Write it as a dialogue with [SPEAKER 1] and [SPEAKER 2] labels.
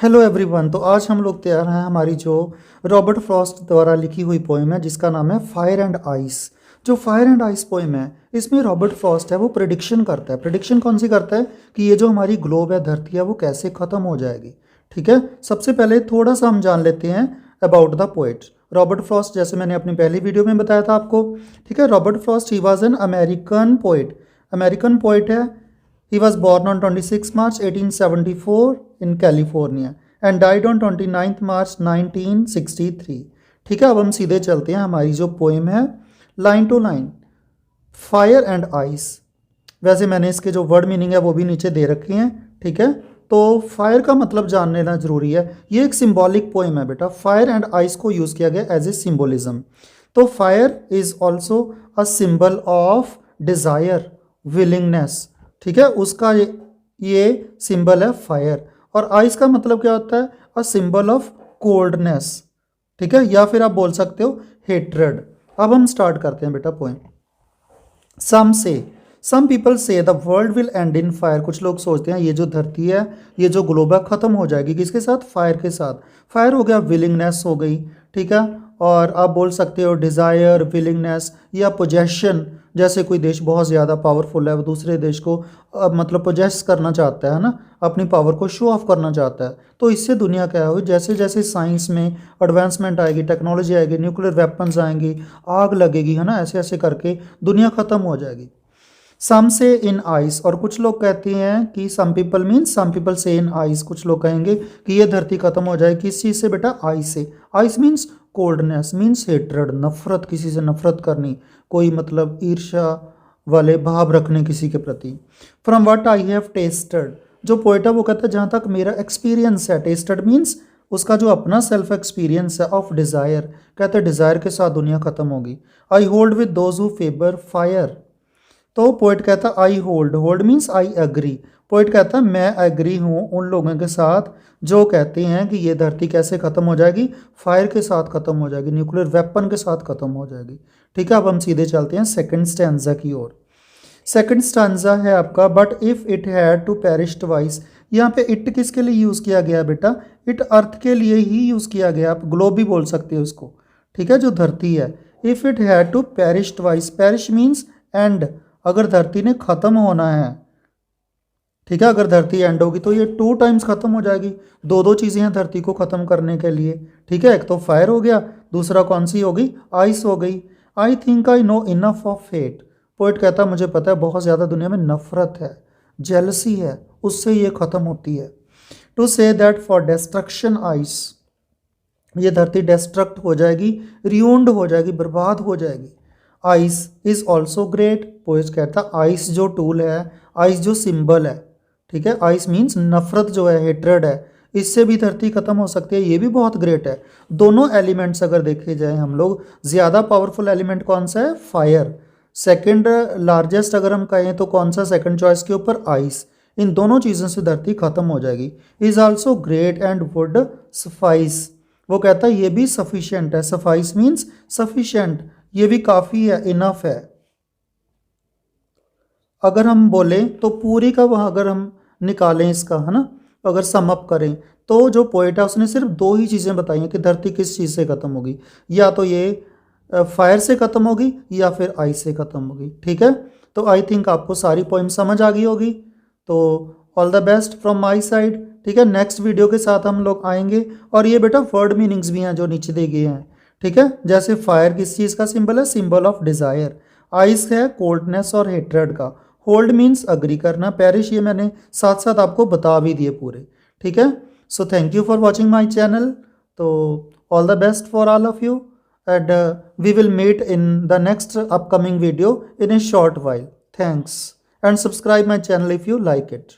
[SPEAKER 1] Hello everyone. तो आज हम लोग तैयार हैं हमारी जो रॉबर्ट फ्रॉस्ट द्वारा लिखी हुई पोएम है जिसका नाम है फायर एंड आइस। जो फायर एंड आइस पोएम है इसमें रॉबर्ट फ्रॉस्ट है वो प्रिडिक्शन करता है। प्रिडिक्शन कौन सी करता है कि ये जो हमारी ग्लोब है, धरती है, वो कैसे ख़त्म हो जाएगी। ठीक है, सबसे पहले थोड़ा सा हम जान लेते हैं about the poet Robert Frost. जैसे मैंने अपनी पहली वीडियो में बताया था आपको। ठीक है, Robert Frost he was an American poet. American poet है। He was born on 26 March 1874 in California and died on 29th March 1963। ठीक है, अब हम सीधे चलते हैं। हमारी जो पोएम है line to line, fire and ice. वैसे मैंने इसके जो वर्ड मीनिंग है वो भी नीचे दे रखे हैं। ठीक है, तो फायर का मतलब जान लेना जरूरी है। ये एक सिंबॉलिक पोएम है बेटा। फायर एंड आइस को यूज़ किया गया एज ए सिंबोलिज्म। तो fire is also a symbol of desire, willingness. ठीक है, उसका ये सिंबल है फायर। और आइस का मतलब क्या होता है? A symbol of coldness. ठीक है, या फिर आप बोल सकते हो हेट्रेड। अब हम स्टार्ट करते हैं बेटा पोएम। सम पीपल से the world will and in fire. कुछ लोग सोचते हैं ये जो धरती है, ये जो ग्लोब है, ख़त्म हो जाएगी। किसके साथ? फायर के साथ। फायर हो गया, विलिंगनेस हो गई। ठीक है, और आप बोल सकते हो डिज़ायर, विलिंगनेस या पोजेशन। जैसे कोई देश बहुत ज़्यादा पावरफुल है, वो दूसरे देश को मतलब पोजेस करना चाहता है ना, अपनी पावर को शो ऑफ करना चाहता है। तो इससे दुनिया क्या हो, जैसे जैसे साइंस में एडवांसमेंट आएगी, टेक्नोलॉजी आएगी, न्यूक्लियर वेपन्स आएंगी, आग लगेगी, है ना, ऐसे ऐसे करके दुनिया ख़त्म हो जाएगी। सम से इन आइस। और कुछ लोग कहते हैं कि सम पीपल से इन आइस। कुछ लोग कहेंगे कि ये धरती खत्म हो जाए किस चीज़ से बेटा? आइस से। Ice means coldness, means hatred, नफरत, किसी से नफरत करनी, कोई मतलब ईर्ष्या वाले भाव रखने किसी के प्रति। From what I have tested. जो पोएट है वो कहता है जहाँ तक मेरा एक्सपीरियंस है। टेस्टेड मीन्स उसका जो अपना सेल्फ एक्सपीरियंस है। ऑफ डिज़ायर, कहते हैं डिज़ायर के साथ दुनिया खत्म होगी। I hold with those who favour fire. तो पोइट कहता है I hold, hold means I agree. Poet कहता है मैं एग्री हूँ उन लोगों के साथ जो कहते हैं कि ये धरती कैसे ख़त्म हो जाएगी? फायर के साथ ख़त्म हो जाएगी, न्यूक्लियर वेपन के साथ ख़त्म हो जाएगी। ठीक है, अब हम सीधे चलते हैं सेकंड स्टैंजा की ओर। सेकंड स्टैंजा है आपका but if it had to perish twice. यहाँ पे इट किसके लिए यूज़ किया गया बेटा? इट अर्थ के लिए ही यूज़ किया गया। आप ग्लोब भी बोल सकते हो उसको। ठीक है, जो धरती है। If it had to perish twice, perish means end. अगर धरती ने ख़त्म होना है, ठीक है, अगर धरती एंड होगी तो ये 2 टाइम्स ख़त्म हो जाएगी। दो चीज़ें हैं धरती को ख़त्म करने के लिए। ठीक है, एक तो फायर हो गया, दूसरा कौन सी होगी? आइस हो गई। I think I know enough of fate. Poet कहता है मुझे पता है बहुत ज़्यादा दुनिया में नफरत है, जेलसी है, उससे ये ख़त्म होती है। To say that for destruction ice, ये धरती डिस्ट्रक्ट हो जाएगी, रियून्ड हो जाएगी, बर्बाद हो जाएगी। Ice is also great. Poet कहता है आइस जो टूल है, आइस जो सिंबल है, ठीक है, आइस मीन्स नफरत जो है, हेट्रेड है, इससे भी धरती खत्म हो सकती है, ये भी बहुत ग्रेट है। दोनों एलिमेंट्स अगर देखे जाए हम लोग, ज़्यादा पावरफुल एलिमेंट कौन सा है? फायर। सेकंड लार्जेस्ट अगर हम कहें तो कौन सा सेकंड चॉइस के ऊपर? आइस। इन दोनों चीज़ों से धरती खत्म हो जाएगी। Is also great and would suffice. वो कहता है ये भी सफिशिएंट है। सफाइस मीन्स सफिशिएंट, ये भी काफ़ी है, इनफ है। अगर हम बोलें तो पूरी का वहाँ अगर हम निकालें इसका, है ना, अगर सम अप करें तो जो पोएट है उसने सिर्फ 2 ही चीज़ें बताई हैं कि धरती किस चीज़ से ख़त्म होगी। या तो ये फायर से ख़त्म होगी या फिर आइस से ख़त्म होगी। ठीक है, तो आई थिंक आपको सारी पोइम समझ आ गई होगी। तो all the best from my side. ठीक है, नेक्स्ट वीडियो के साथ हम लोग आएंगे। और ये बेटा वर्ड मीनिंग्स भी हैं जो नीचे दिए गए हैं। ठीक है, जैसे फायर किस चीज़ का सिंबल है? Symbol of desire. आइस है कोल्डनेस और हेट्रेड का। होल्ड मीन्स अग्री करना। पेरिश ये मैंने साथ साथ आपको बता भी दिए पूरे। ठीक है, so thank you for watching my channel. तो all the best for all of you and we will meet in the next upcoming video in a short while. Thanks and subscribe my channel if you like it.